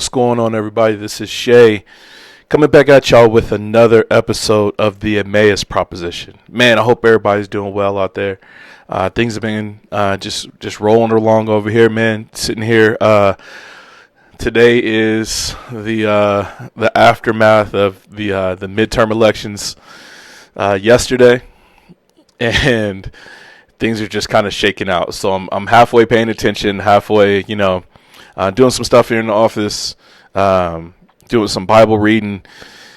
What's going on, everybody? This is Shay coming back at y'all with another episode of the Emmaus proposition. Man, I hope everybody's doing well out there. Things have been just rolling along over here, man. Sitting here. Today is the aftermath of the midterm elections yesterday, and things are just kind of shaking out. So I'm halfway paying attention, halfway, doing some stuff here in the office, doing some Bible reading,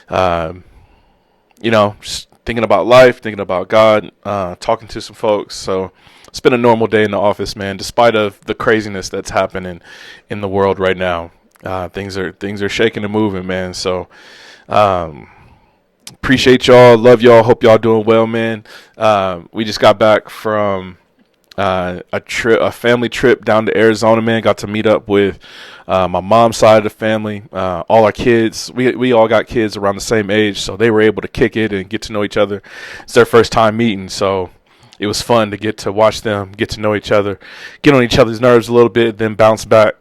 just thinking about life, thinking about God, talking to some folks. So it's been a normal day in the office, man, despite of the craziness that's happening in the world right now. Things are shaking and moving, man. So appreciate y'all, love y'all, hope y'all doing well, man. We just got back from a family trip down to Arizona, man. Got to meet up with my mom's side of the family, all our kids. We all got kids around the same age, so they were able to kick it and get to know each other. It's their first time meeting, so it was fun to get to watch them get to know each other, get on each other's nerves a little bit, then bounce back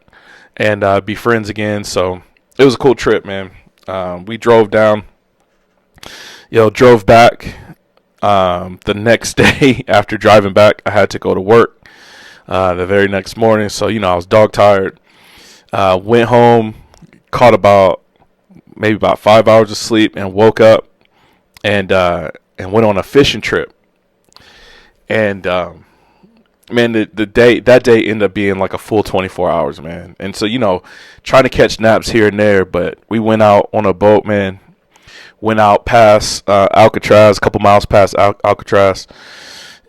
and be friends again. So it was a cool trip, man. We drove down, drove back. The next day after driving back, I had to go to work the very next morning. So, I was dog tired. Went home, caught maybe about 5 hours of sleep, and woke up and went on a fishing trip. And man, that day ended up being like a full 24 hours, man. And so, trying to catch naps here and there, but we went out on a boat, man. Went out past Alcatraz, a couple miles past Alcatraz,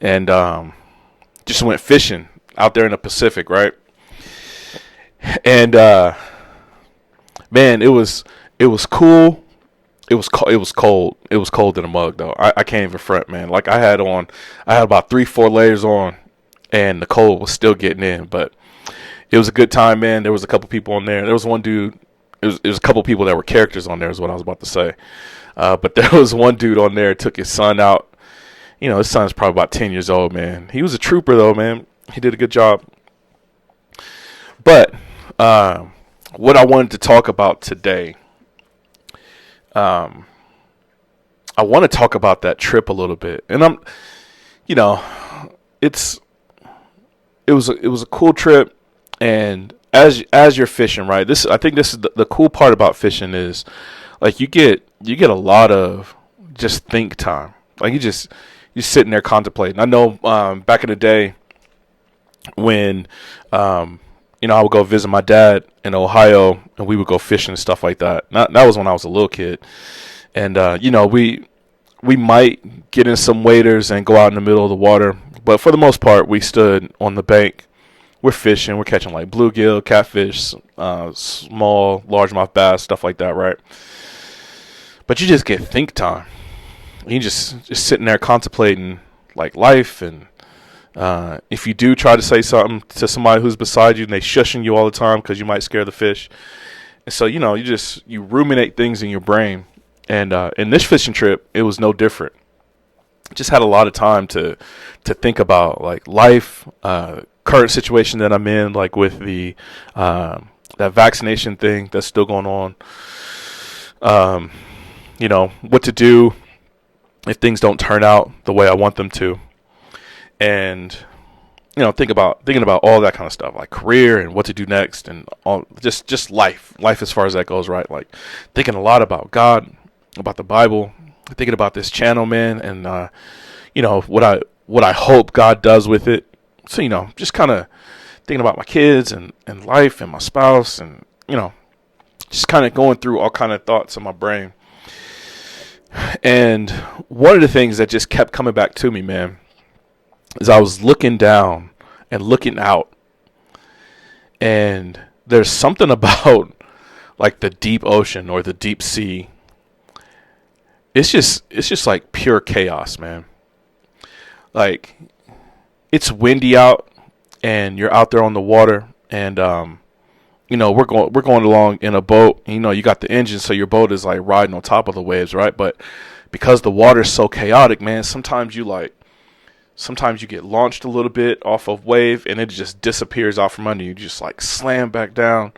and just went fishing out there in the Pacific, right? And man, it was cool. It was cold. It was cold in the mug, though. I can't even front, man. Like I had about 3-4 layers on, and the cold was still getting in. But it was a good time, man. There was a couple people on there. There was one dude. It was a couple people that were characters on there, is what I was about to say. But there was one dude on there, took his son out. His son's probably about 10 years old, man. He was a trooper, though, man. He did a good job. But what I wanted to talk about today, I want to talk about that trip a little bit. And it was a cool trip. And as you're fishing, right? I think this is the cool part about fishing is, like, you get a lot of just think time. Like you're sitting there contemplating. I know back in the day when I would go visit my dad in Ohio, and we would go fishing and stuff like that. That was when I was a little kid, and we might get in some waders and go out in the middle of the water, but for the most part, we stood on the bank. We're fishing. We're catching like bluegill, catfish, small, largemouth bass, stuff like that, right? But you just get think time. You just sitting there contemplating like life, and if you do try to say something to somebody who's beside you, and they shushing you all the time because you might scare the fish, and so you ruminate things in your brain. And in this fishing trip, it was no different. Just had a lot of time to think about like life, current situation that I'm in, like with the that vaccination thing that's still going on. What to do if things don't turn out the way I want them to, and thinking about all that kind of stuff, like career and what to do next, and all just life as far as that goes, right? Like thinking a lot about God, about the Bible, thinking about this channel, man, and what I hope God does with it. So just kind of thinking about my kids and life and my spouse, and just kind of going through all kind of thoughts in my brain. And one of the things that just kept coming back to me, man, is I was looking down and looking out, and there's something about like the deep ocean or the deep sea. It's just like pure chaos, man. Like it's windy out, and you're out there on the water, and we're going along in a boat. You got the engine, so your boat is like riding on top of the waves, right? But because the water's so chaotic, man, sometimes you get launched a little bit off of wave, and it just disappears out from under you. You just like slam back down.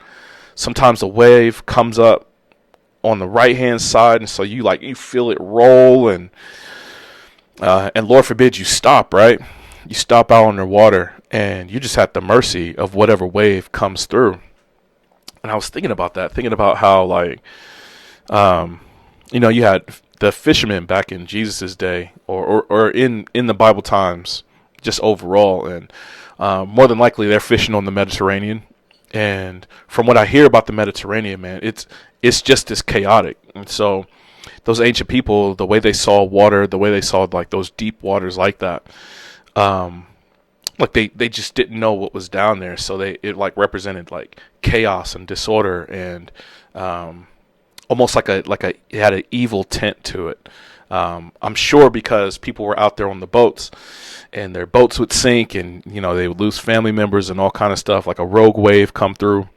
sometimes the wave comes up on the right hand side, and so you feel it roll, and Lord forbid you stop, right? You stop out underwater, and you just at the mercy of whatever wave comes through. And I was thinking about that, thinking about how you had the fishermen back in Jesus's day, or in the Bible times, just overall, and more than likely they're fishing on the Mediterranean. And from what I hear about the Mediterranean, man, it's just as chaotic. And so those ancient people, the way they saw water, the way they saw like those deep waters like that, they just didn't know what was down there. So it like represented like chaos and disorder, and almost like it had an evil tint to it. I'm sure because people were out there on the boats, and their boats would sink, and they would lose family members and all kind of stuff, like a rogue wave come through,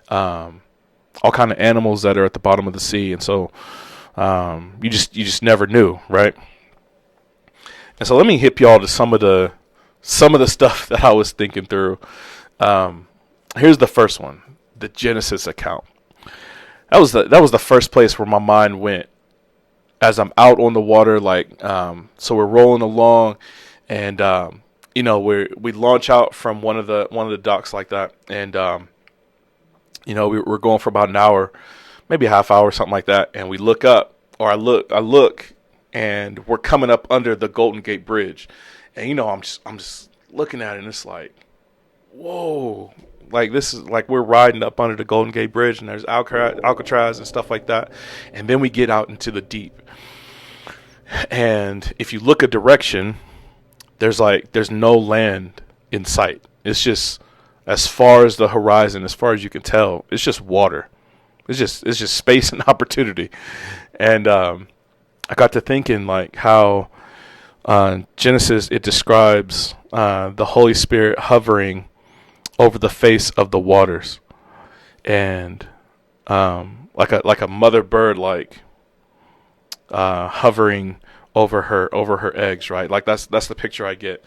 all kind of animals that are at the bottom of the sea, and so you just never knew, right? And so let me hip y'all to some of the stuff that I was thinking through. Here's the first one, the Genesis account. That was the first place where my mind went as I'm out on the water, so we're rolling along, and we launch out from one of the docks like that, and we're going for about an hour, maybe a half hour, something like that, and we look up, or I look, and we're coming up under the Golden Gate Bridge, and I'm just looking at it, and it's like, whoa. Like, this is like we're riding up under the Golden Gate Bridge, and there's Alcatraz and stuff like that. And then we get out into the deep. And if you look a direction, there's no land in sight. It's just as far as the horizon, as far as you can tell, it's just water. It's just space and opportunity. And I got to thinking like how Genesis, it describes the Holy Spirit hovering over the face of the waters, and like a mother bird, hovering over her eggs, right? Like that's the picture I get.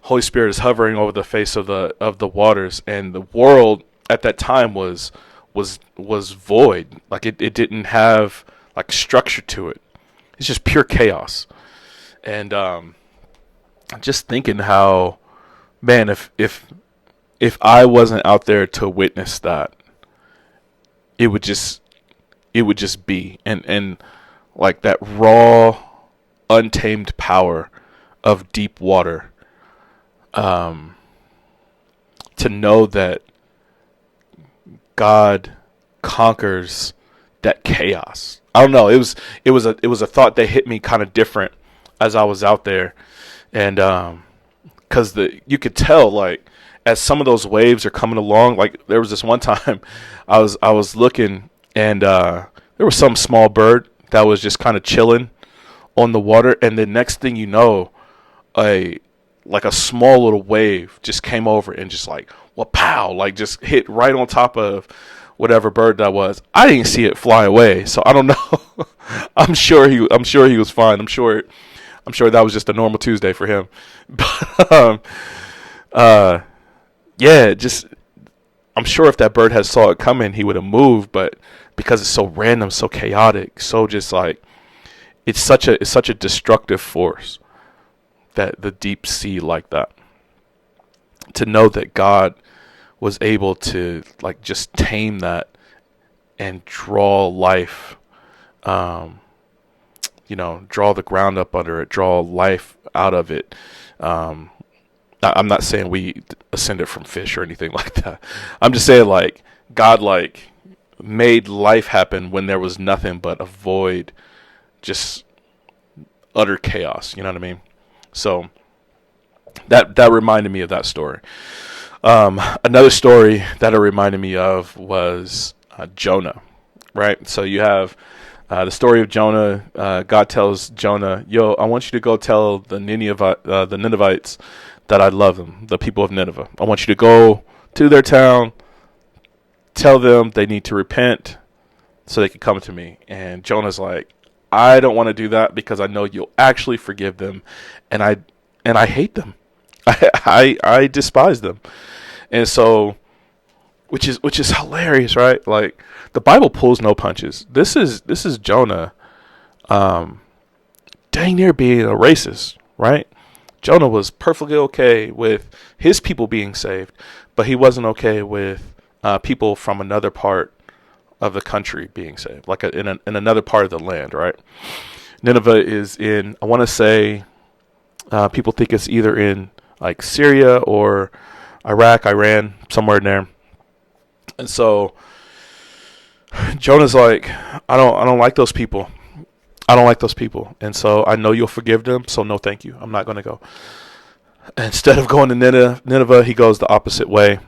Holy Spirit is hovering over the face of the waters, and the world at that time was void. Like it didn't have like structure to it. It's just pure chaos. And just thinking how, man, if I wasn't out there to witness that, it would just be, and like that raw, untamed power of deep water, to know that God conquers that chaos. I don't know. It was a thought that hit me kind of different as I was out there, and because you could tell, like, as some of those waves are coming along, like there was this one time I was looking, and there was some small bird that was just kind of chilling on the water, and the next thing you know, a small little wave just came over and just like, well, pow, like just hit right on top of whatever bird that was. I didn't see it fly away, so I don't know. I'm sure he was fine. I'm sure that was just a normal Tuesday for him. But yeah, just I'm sure if that bird had saw it coming, he would have moved. But because it's so random, so chaotic, so just like it's such a destructive force, that the deep sea like that. To know that God was able to like just tame that and draw life, draw the ground up under it, draw life out of it. I'm not saying we ascended from fish or anything like that. I'm just saying like God like made life happen when there was nothing but a void, just utter chaos. You know what I mean? So that reminded me of that story. Another story that it reminded me of was Jonah, right? So you have the story of Jonah. God tells Jonah, "Yo, I want you to go tell the Ninevites that I love them, the people of Nineveh. I want you to go to their town, tell them they need to repent so they can come to me." And Jonah's like, "I don't want to do that because I know you'll actually forgive them, and I hate them. I despise them." And so which is hilarious, right? Like the Bible pulls no punches. This is Jonah, dang near being a racist, right? Jonah was perfectly okay with his people being saved, but he wasn't okay with people from another part of the country being saved, like in another part of the land, right? Nineveh is in, I want to say, people think it's either in like Syria or Iraq, Iran, somewhere in there. And so Jonah's like, I don't like those people. I don't like those people. And so I know you'll forgive them, so no thank you. I'm not going to go. Instead of going to Nineveh, he goes the opposite way.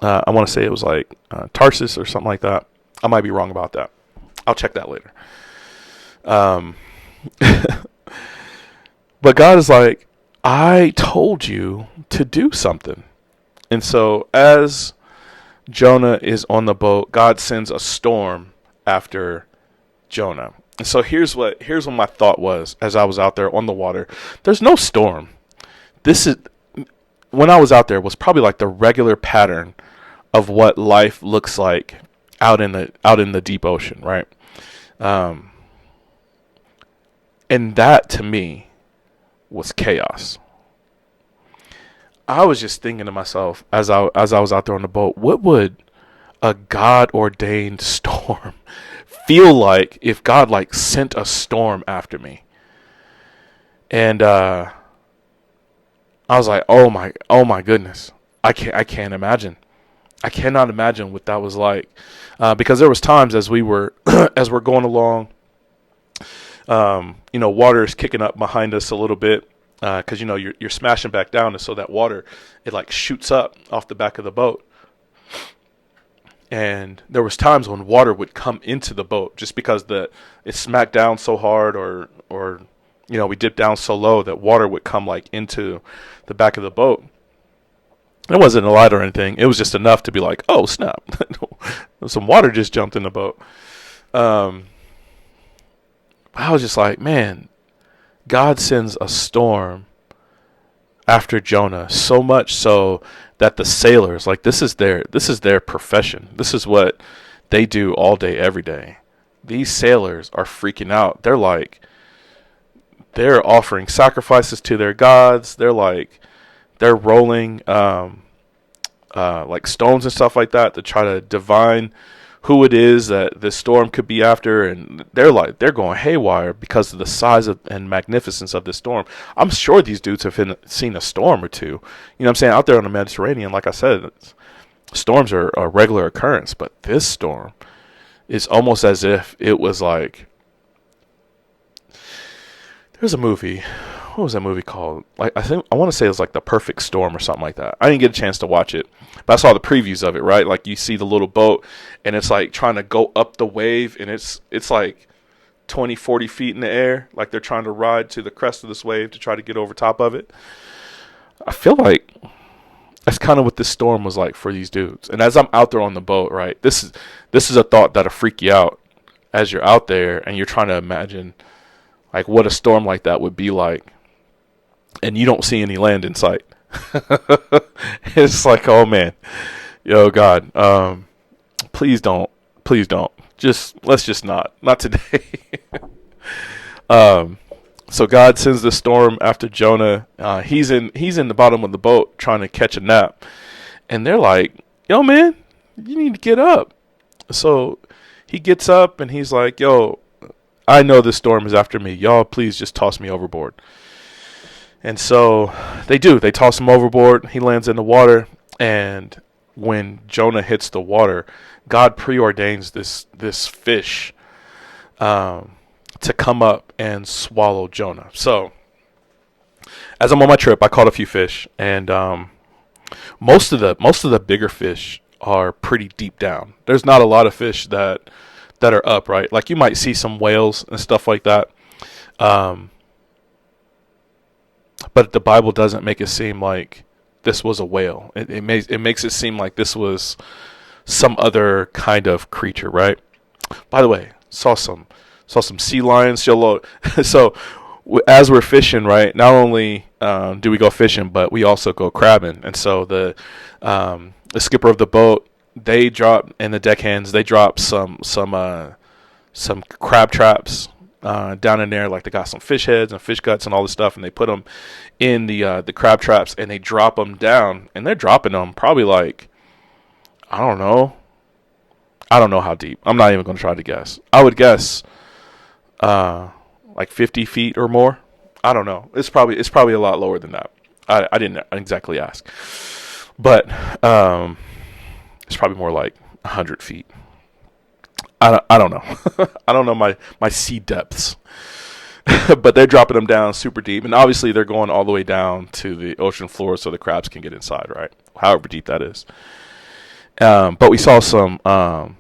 I want to say it was like Tarsus or something like that. I might be wrong about that. I'll check that later. But God is like, I told you to do something. And so as Jonah is on the boat, God sends a storm after Jonah. And so here's what my thought was as I was out there on the water. There's no storm. When I was out there was probably like the regular pattern of what life looks like out in the deep ocean, right? And that to me was chaos. I was just thinking to myself as I was out there on the boat, what would a God ordained storm feel like if God like sent a storm after me? And I was like, oh my goodness, I can't imagine. I cannot imagine what that was like, because there was times as we're going along, water is kicking up behind us a little bit, because you're smashing back down, and so that water, it like shoots up off the back of the boat. And there was times when water would come into the boat just because it smacked down so hard, or we dipped down so low that water would come like into the back of the boat. It wasn't a lot or anything. It was just enough to be like, oh snap, some water just jumped in the boat. I was just like, man, God sends a storm after Jonah, so much so that the sailors, like this is their profession. This is what they do all day, every day. These sailors are freaking out. They're offering sacrifices to their gods. They're rolling like stones and stuff like that to try to divine who it is that this storm could be after, and they're going haywire because of the size and magnificence of this storm. I'm sure these dudes have seen a storm or two. You know what I'm saying? Out there on the Mediterranean, like I said, storms are a regular occurrence, but this storm is almost as if it was like, there's a movie. What was that movie called? Like I want to say it was like The Perfect Storm or something like that. I didn't get a chance to watch it, but I saw the previews of it, right? Like you see the little boat and it's like trying to go up the wave, and it's like 20, 40 feet in the air. Like they're trying to ride to the crest of this wave to try to get over top of it. I feel like that's kind of what this storm was like for these dudes. And as I'm out there on the boat, right, this is a thought that'll freak you out as you're out there and you're trying to imagine like what a storm like that would be like. And you don't see any land in sight. It's like, oh man, yo God, please don't, let's just not today. So God sends the storm after Jonah. He's in the bottom of the boat trying to catch a nap, and they're like, yo man, you need to get up. So he gets up and he's like, yo, I know this storm is after me. Y'all please just toss me overboard. And so they do. They toss him overboard. He lands in the water. And when Jonah hits the water, God preordains this fish to come up and swallow Jonah. So as I'm on my trip, I caught a few fish. And most of the bigger fish are pretty deep down. There's not a lot of fish that are up, right? Like you might see some whales and stuff like that. But the Bible doesn't make it seem like this was a whale. It makes it seem like this was some other kind of creature, right? By the way, saw some sea lions. So as we're fishing, right, not only do we go fishing, but we also go crabbing. And so the skipper of the boat they drop, and the deckhands, they drop some crab traps down in there. Like they got some fish heads and fish guts and all this stuff, and they put them in the crab traps, and they drop them down, and they're dropping them probably like, I don't know how deep. I'm not even going to try to guess. I would guess like 50 feet or more. I don't know. It's probably a lot lower than that. I didn't exactly ask, but it's probably more like 100 feet. I don't know. I don't know my sea depths, but they're dropping them down super deep, and obviously they're going all the way down to the ocean floor so the crabs can get inside, right? However deep that is. But we saw some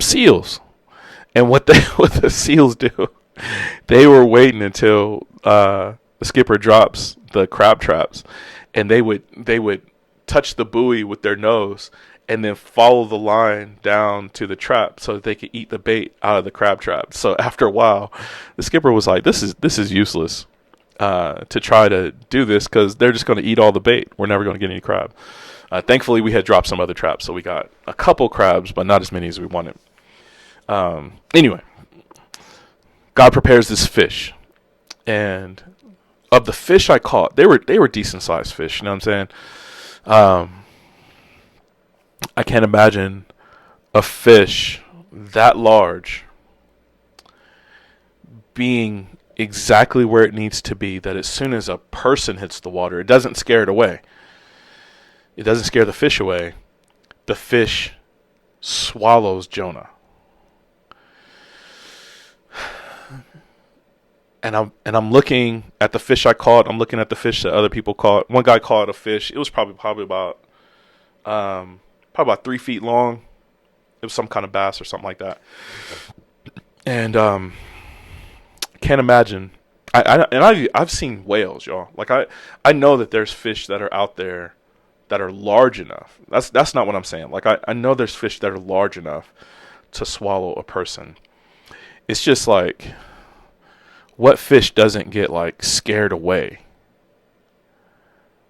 seals, and what the seals do, they were waiting until the skipper drops the crab traps, and they would touch the buoy with their nose and then follow the line down to the trap so that they could eat the bait out of the crab trap. So after a while, the skipper was like, "This is useless to try to do this because they're just going to eat all the bait. We're never going to get any crab." Thankfully, we had dropped some other traps, so we got a couple crabs, but not as many as we wanted. Anyway, God prepares this fish, and of the fish I caught, they were decent sized fish. You know what I'm saying? I can't imagine a fish that large being exactly where it needs to be, that as soon as a person hits the water, it doesn't scare it away. It doesn't scare the fish away. The fish swallows Jonah. And I'm looking at the fish I caught. I'm looking at the fish that other people caught. One guy caught a fish. It was probably about 3 feet long. It was some kind of bass or something like that. And can't imagine. I've seen whales, y'all. Like I know that there's fish that are out there that are large enough. That's not what I'm saying. Like I know there's fish that are large enough to swallow a person. It's just like, what fish doesn't get like scared away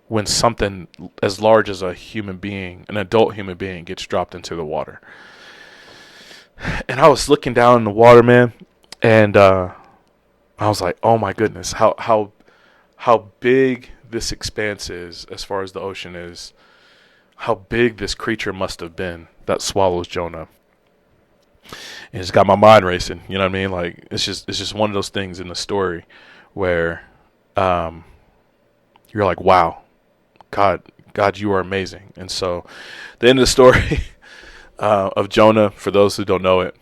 when something as large as a human being, an adult human being, gets dropped into the water? And I was looking down in the water, man, and I was like, oh my goodness, how big this expanse is as far as the ocean is. How big this creature must have been that swallows Jonah. And it's got my mind racing, you know what I mean? Like it's just one of those things in the story where you're like, wow, God, you are amazing. And so the end of the story of Jonah, for those who don't know it,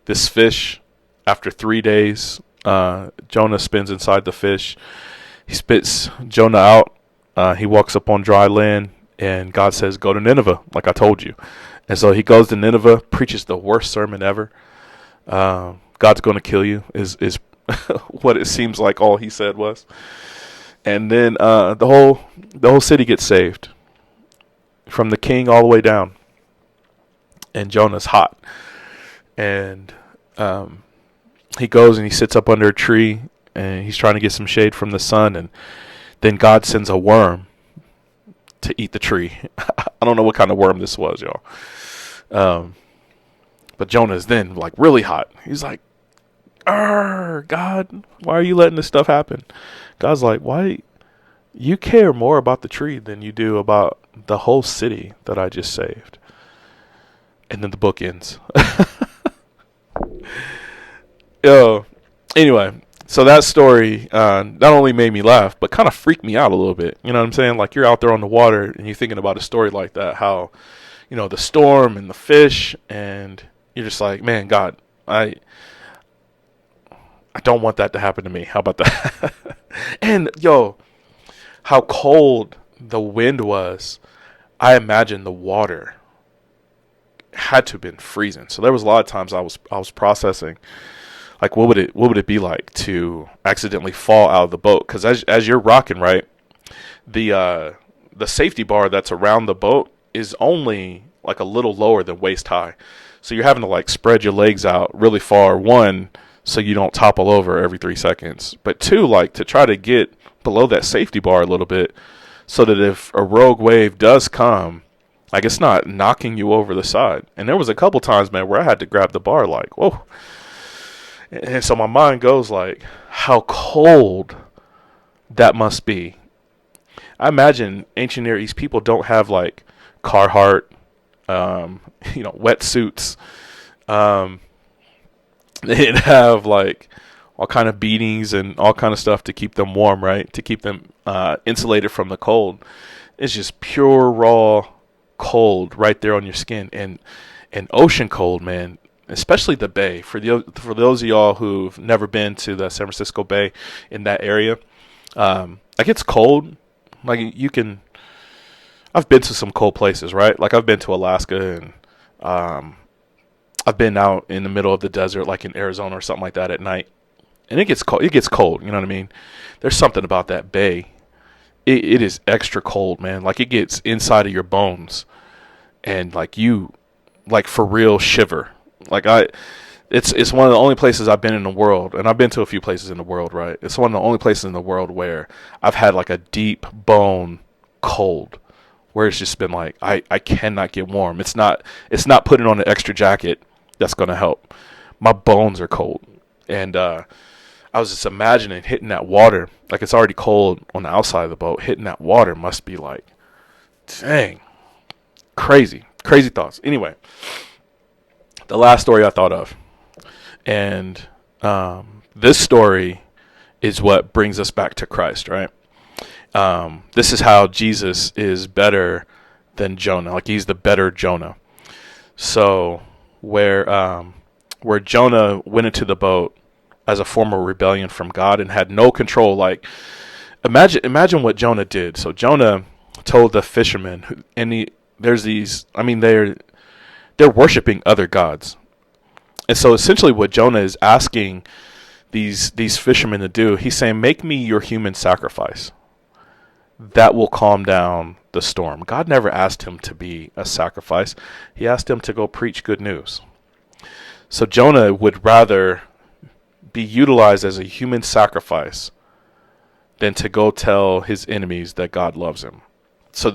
this fish, after 3 days, Jonah spins inside the fish. He spits Jonah out. He walks up on dry land, and God says, go to Nineveh, like I told you. And so he goes to Nineveh, preaches the worst sermon ever. God's going to kill you is what it seems like all he said was. And then the whole city gets saved, from the king all the way down. And Jonah's hot. And he goes and he sits up under a tree, and he's trying to get some shade from the sun. And then God sends a worm to eat the tree. I don't know what kind of worm this was, y'all. But Jonah is then like really hot. He's like, God, why are you letting this stuff happen? God's like, why? You care more about the tree than you do about the whole city that I just saved. And then the book ends. Anyway, so that story not only made me laugh, but kind of freaked me out a little bit. You know what I'm saying? Like, you're out there on the water and you're thinking about a story like that, how, you know, the storm and the fish, and you're just like, man, God, I don't want that to happen to me. How about that? And how cold the wind was. I imagine the water had to have been freezing. So there was a lot of times I was processing, like, what would it be like to accidentally fall out of the boat? Because as you're rocking, right, the safety bar that's around the boat is only like a little lower than waist high. So you're having to like spread your legs out really far. One, so you don't topple over every 3 seconds. But two, like, to try to get below that safety bar a little bit, so that if a rogue wave does come, Like, it's not knocking you over the side. And there was a couple times, man, where I had to grab the bar like, whoa. And so my mind goes like, how cold that must be. I imagine ancient Near East people don't have like Carhartt, wetsuits. They didn't have like all kind of beanies and all kind of stuff to keep them warm, right? To keep them insulated from the cold. It's just pure raw cold right there on your skin, and ocean cold, man. Especially the Bay. For those of y'all who've never been to the San Francisco Bay in that area, like it's cold. Like I've been to some cold places, right? Like I've been to Alaska, and I've been out in the middle of the desert, like in Arizona or something like that at night, and it gets cold. It gets cold. You know what I mean? There's something about that Bay. It is extra cold, man. Like it gets inside of your bones, and like you, like for real shiver. Like it's one of the only places I've been in the world, and I've been to a few places in the world, right? It's one of the only places in the world where I've had like a deep bone cold, where it's just been like I cannot get warm. It's not putting on an extra jacket that's gonna help. My bones are cold, and I was just imagining hitting that water. Like it's already cold on the outside of the boat. Hitting that water must be like, dang, crazy thoughts. Anyway. The last story I thought of, and this story is what brings us back to Christ, right? This is how Jesus is better than Jonah. Like he's the better Jonah. So where Jonah went into the boat as a form of rebellion from God and had no control. Like imagine what Jonah did. So Jonah told the fishermen, and they're worshiping other gods. And so essentially what Jonah is asking these fishermen to do, he's saying, make me your human sacrifice. That will calm down the storm. God never asked him to be a sacrifice. He asked him to go preach good news. So Jonah would rather be utilized as a human sacrifice than to go tell his enemies that God loves him. So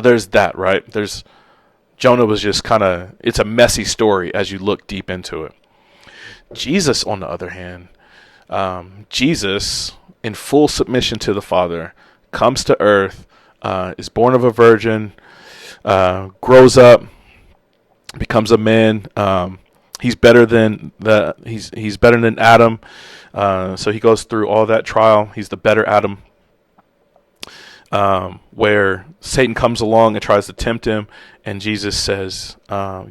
there's that, right? Jonah was just it's a messy story as you look deep into it. Jesus, on the other hand, Jesus, in full submission to the Father, comes to earth, is born of a virgin, grows up, becomes a man. He's better than he's better than Adam. So he goes through all that trial. He's the better Adam. Where Satan comes along and tries to tempt him, and Jesus says,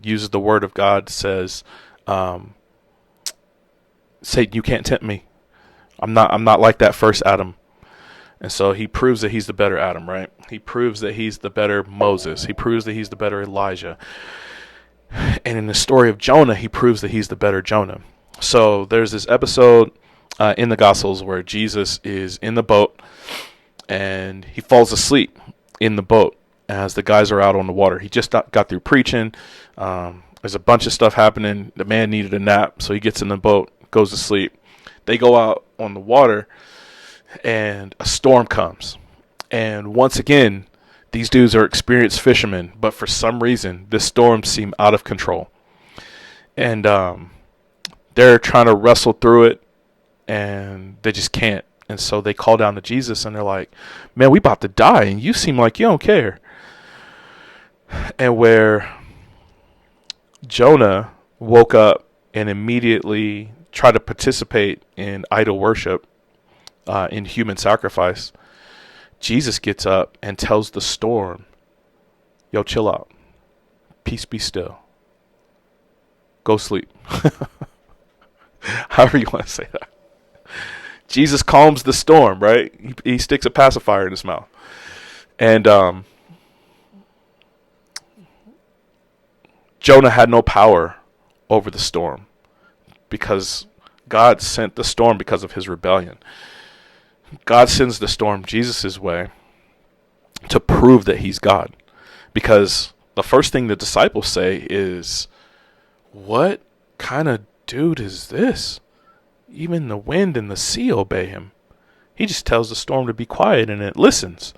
uses the word of God, says, Satan, you can't tempt me. I'm not like that first Adam. And so he proves that he's the better Adam, right? He proves that he's the better Moses. He proves that he's the better Elijah. And in the story of Jonah, he proves that he's the better Jonah. So there's this episode in the Gospels where Jesus is in the boat, and he falls asleep in the boat as the guys are out on the water. He just got through preaching. There's a bunch of stuff happening. The man needed a nap, so he gets in the boat, goes to sleep. They go out on the water, and a storm comes. And once again, these dudes are experienced fishermen, but for some reason, this storm seemed out of control. And they're trying to wrestle through it, and they just can't. And so they call down to Jesus, and they're like, man, we about to die, and you seem like you don't care. And where Jonah woke up and immediately tried to participate in idol worship, in human sacrifice, Jesus gets up and tells the storm, yo, chill out. Peace be still. Go sleep. However you want to say that. Jesus calms the storm, right? He sticks a pacifier in his mouth. And Jonah had no power over the storm because God sent the storm because of his rebellion. God sends the storm Jesus' way to prove that he's God. Because the first thing the disciples say is, what kind of dude is this? Even the wind and the sea obey him. He just tells the storm to be quiet and it listens.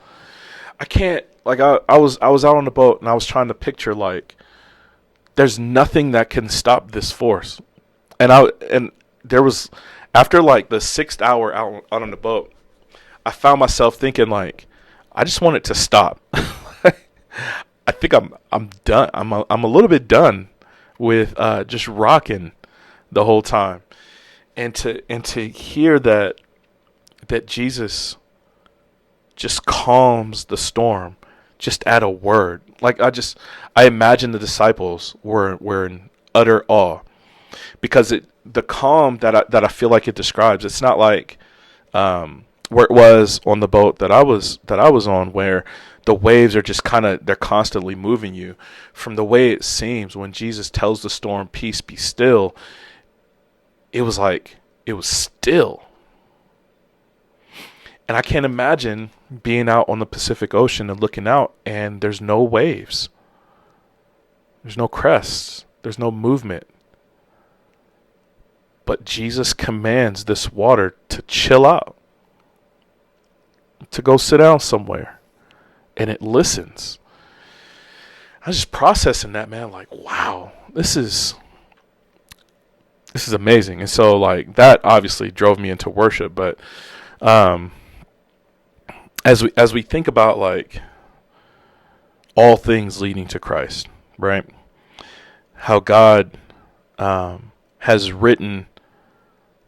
I can't, like, I was out on the boat and I was trying to picture, like, there's nothing that can stop this force. And there was, after like the 6th hour out on the boat, I found myself thinking, like, I just want it to stop. I think I'm done. I'm a little bit done with just rocking the whole time, and to hear that Jesus just calms the storm just at a word. Like, I imagine the disciples were in utter awe, because the calm that I feel like it describes, it's not like where it was on the boat that I was on, where the waves are just they're constantly moving you. From the way it seems when Jesus tells the storm, "Peace, be still," it was like it was still. And I can't imagine being out on the Pacific Ocean and looking out and there's no waves. There's no crests. There's no movement. But Jesus commands this water to chill out, to go sit down somewhere. And it listens. I was just processing that, man. Like, wow, this is amazing. And so, like, that obviously drove me into worship. But as we think about, like, all things leading to Christ, right? How God has written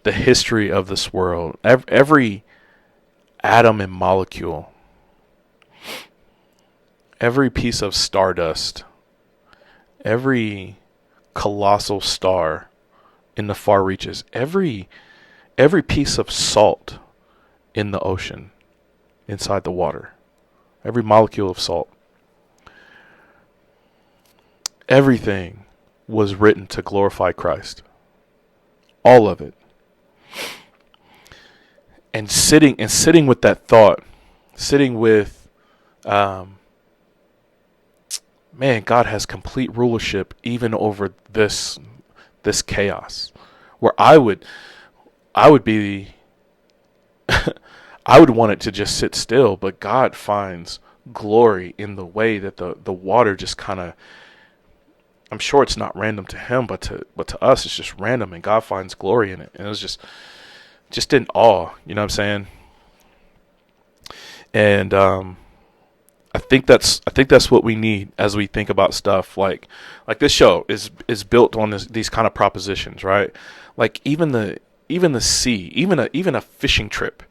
the history of this world. Every atom and molecule, every piece of stardust, every colossal star in the far reaches, every piece of salt in the ocean, inside the water, every molecule of salt, everything was written to glorify Christ. All of it. And sitting with that thought, sitting with, man, God has complete rulership even over this chaos, where I would be, I would want it to just sit still, but God finds glory in the way that the water just kind of, I'm sure it's not random to him, but to us it's just random, and God finds glory in it. And it was just in awe, you know what I'm saying? And I think that's what we need as we think about stuff like this show is built on these kind of propositions, right? Like even the sea, even a fishing trip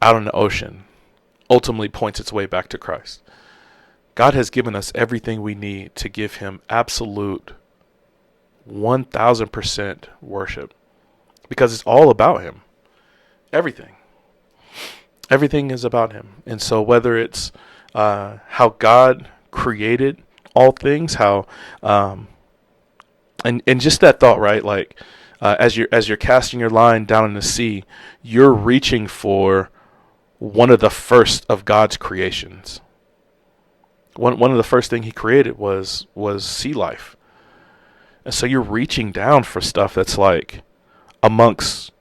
out in the ocean ultimately points its way back to Christ. God has given us everything we need to give him absolute 1000% worship, because it's all about him. Everything is about him. And so whether it's how God created all things, how and just that thought, right? Like as you're casting your line down in the sea, you're reaching for one of the first of God's creations. One of the first thing he created was sea life. And so you're reaching down for stuff that's like amongst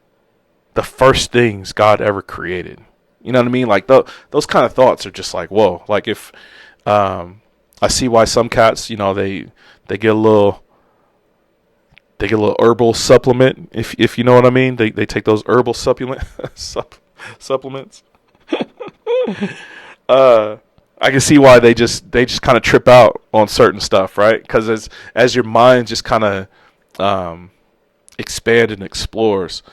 the first things God ever created. You know what I mean? Like those kind of thoughts are just like, whoa. Like if I see why some cats, you know, they get a little herbal supplement, if you know what I mean. They take those herbal supplements. I can see why they just kind of trip out on certain stuff, right? Because as your mind just kind of expands and explores,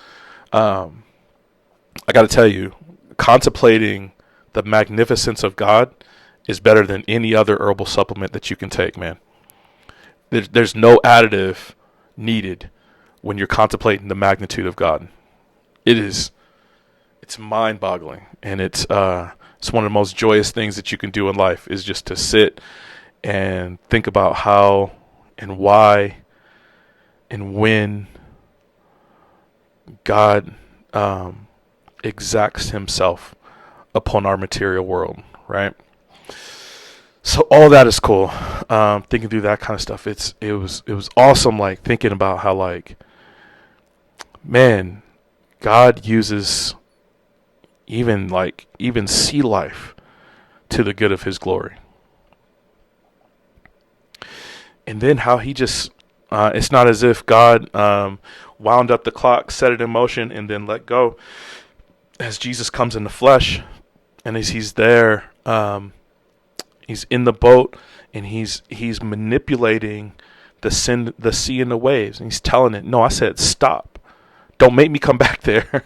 I got to tell you, contemplating the magnificence of God is better than any other herbal supplement that you can take, man. There's no additive needed when you're contemplating the magnitude of God. It's mind-boggling, and it's one of the most joyous things that you can do in life, is just to sit and think about how and why and when God exacts himself upon our material world, right? So all that is cool. Thinking through that kind of stuff, it was awesome. Like thinking about how, like, man, God uses even sea life to the good of his glory. And then how he just, it's not as if God wound up the clock, set it in motion, and then let go. As Jesus comes in the flesh, and as he's there, he's in the boat, and he's manipulating the sea and the waves, and he's telling it, no, I said stop. Don't make me come back there.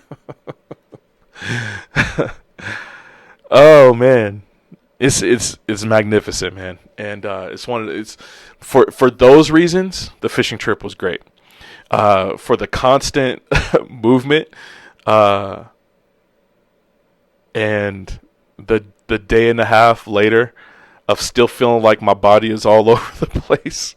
Oh man. It's magnificent, man. And it's for those reasons, the fishing trip was great. For the constant movement, and the day and a half later of still feeling like my body is all over the place.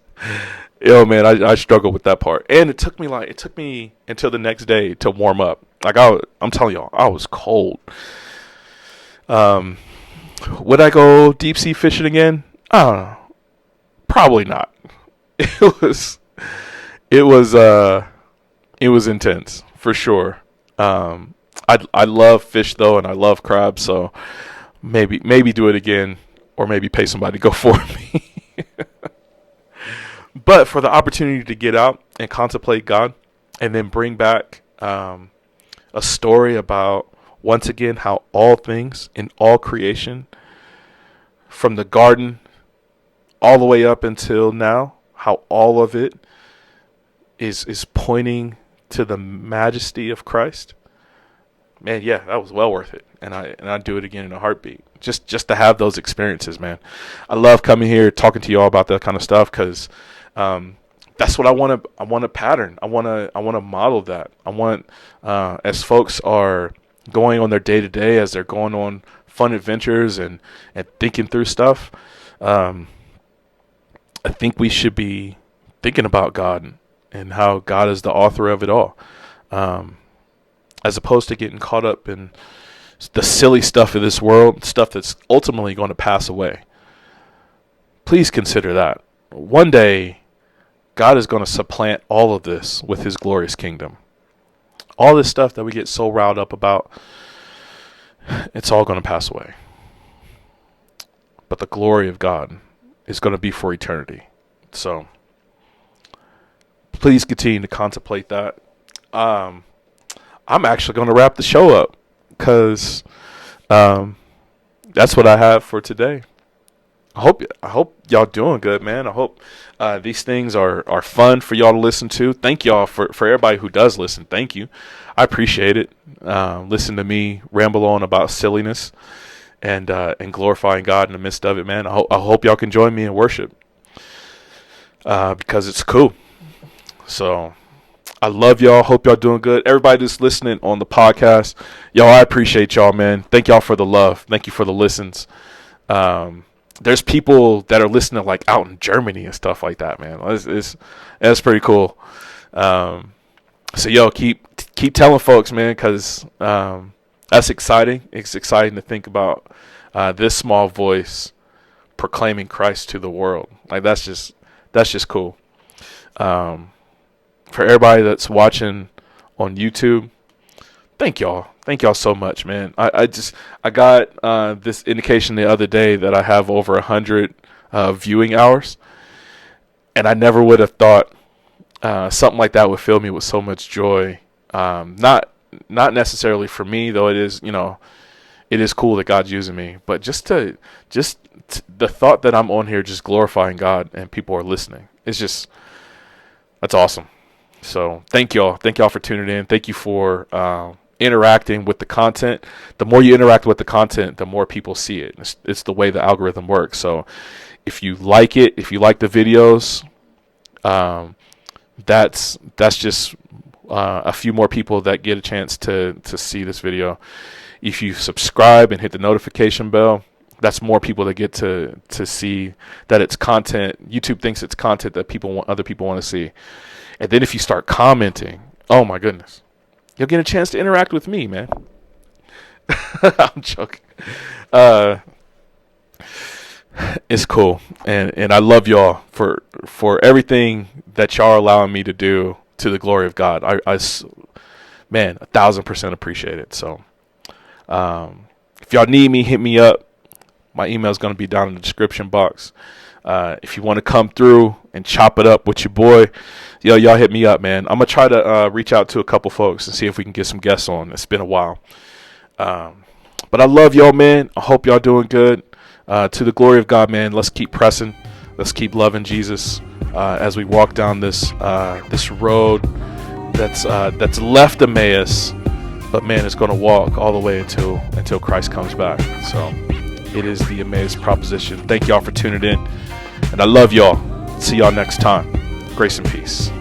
Yo, man, I struggled with that part, and it took me until the next day to warm up. Like I'm telling y'all, I was cold. Would I go deep sea fishing again? I don't know. Probably not. It was intense for sure. I love fish though, and I love crabs, so maybe do it again, or maybe pay somebody to go for me. But for the opportunity to get out and contemplate God, and then bring back a story about, once again, how all things in all creation, from the garden all the way up until now, how all of it is pointing to the majesty of Christ. Man, yeah, that was well worth it, and I'd do it again in a heartbeat. Just to have those experiences, man. I love coming here, talking to you all about that kind of stuff, because that's what I want to pattern. I want to model that. I want, as folks are going on their day to day, as they're going on fun adventures and thinking through stuff, I think we should be thinking about God and how God is the author of it all, as opposed to getting caught up in the silly stuff of this world, stuff that's ultimately going to pass away. Please consider that. One day, God is going to supplant all of this with his glorious kingdom. All this stuff that we get so riled up about, it's all going to pass away. But the glory of God is going to be for eternity. So, please continue to contemplate that. I'm actually going to wrap the show up, because that's what I have for today. I hope y'all doing good, man. I hope these things are fun for y'all to listen to. Thank y'all for everybody who does listen. Thank you. I appreciate it. Listen to me ramble on about silliness and glorifying God in the midst of it, man. I hope y'all can join me in worship, because it's cool. So I love y'all. Hope y'all doing good. Everybody that's listening on the podcast, y'all, I appreciate y'all, man. Thank y'all for the love. Thank you for the listens. There's people that are listening like out in Germany and stuff like that, man. That's pretty cool. So yo, keep telling folks, man, because that's exciting. It's exciting to think about this small voice proclaiming Christ to the world. Like that's just cool. For everybody that's watching on YouTube, thank y'all so much, man. I got this indication the other day that I have over 100 viewing hours, and I never would have thought something like that would fill me with so much joy. Not necessarily for me, though. It is, it is cool that God's using me, but just the thought that I'm on here just glorifying God and people are listening. That's awesome. So thank y'all for tuning in. Thank you for interacting with the content. The more you interact with the content, the more people see it. It's the way the algorithm works. So if you like it, if you like the videos, that's just a few more people that get a chance to see this video. If you subscribe and hit the notification bell, that's more people that get to see that it's content. YouTube thinks it's content that other people want to see. And then if you start commenting, oh my goodness, you'll get a chance to interact with me, man. I'm joking. It's cool, and I love y'all for everything that y'all are allowing me to do to the glory of God. Man, 1,000% appreciate it. So, if y'all need me, hit me up. My email is going to be down in the description box. If you want to come through and chop it up with your boy, y'all hit me up, man. I'm going to try to reach out to a couple folks and see if we can get some guests on. It's been a while. But I love y'all, man. I hope y'all doing good. To the glory of God, man, let's keep pressing. Let's keep loving Jesus as we walk down this road that's left Emmaus, but man, it's going to walk all the way until Christ comes back. So it is the Emmaus proposition. Thank y'all for tuning in, and I love y'all. See y'all next time. Grace and peace.